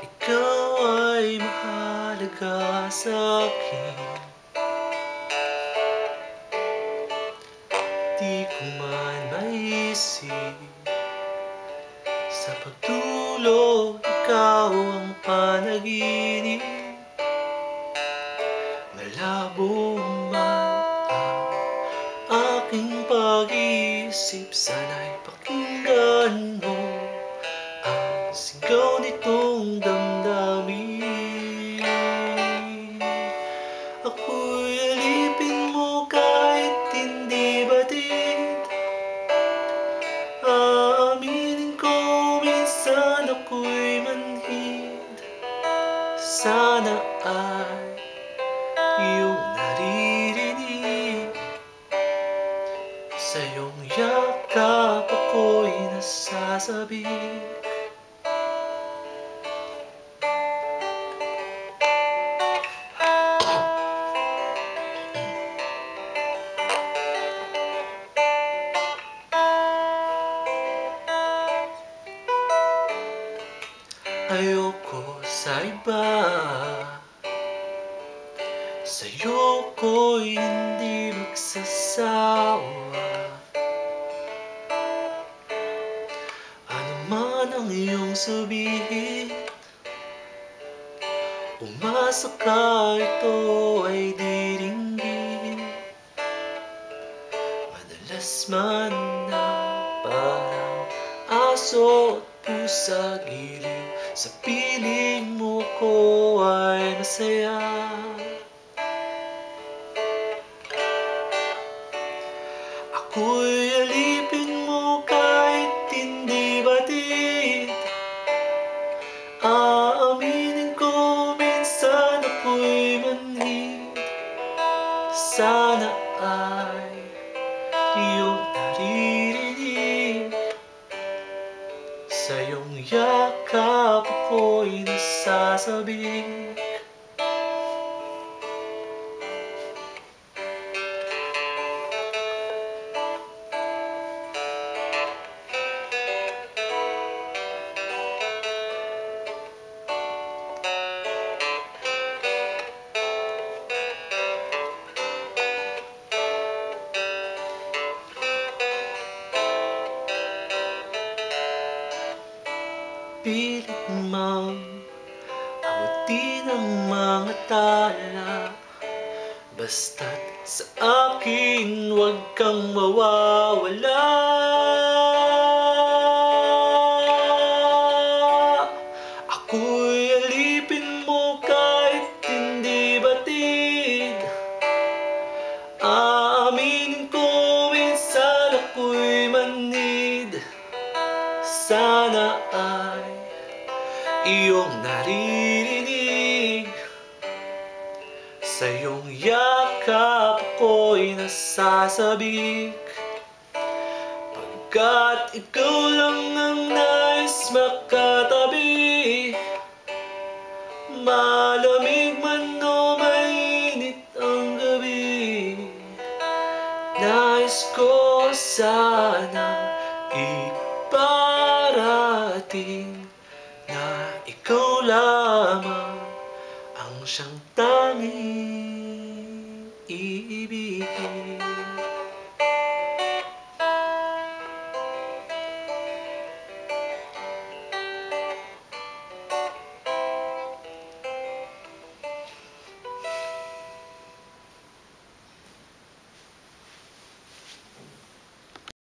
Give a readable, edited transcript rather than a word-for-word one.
ikaw ay mahalaga sa'kin. Di ko man maisip sa pagtulog, ikaw ang panaginip. Malabo man ang aking pag-iisip, sana'y pakinggan mo ang sigaw nitong damdamin. Ako'y alipin mo kahit hindi batid. Aaminin ko minsan ako'y manhid. Sana ay iyong naririnig. Sa iyong yakap ako'y nasasabik. Ayoko sa iba, sa'yo ko'y hindi magsasawa. Ano man ang iyong sabihin, umasa ka ito ay diringgin. Madalas man na parang aso at pusa giliw, sa piling mo ko ay masaya. Ako'y alipin mo kahit hindi batid. Aaminin ko minsan ako'y manhid. Sana ay iyong naririnig. Sa iyong yakap ako'y nasasabik. Pilit mang abutin ang mga tala, basta't sa akin huwag kang mawawala. Ako'y alipin mo kahit hindi batid. Aaminin ko minsan ako'y manhid. Sana ay iyong naririnig. Sa iyong yakap ako'y nasasabik. Pagkat ikaw lang ang nais makatabi, malamig man o mainit ang gabi. Nais ko sana iparating na ikaw lamang ang siyang tanging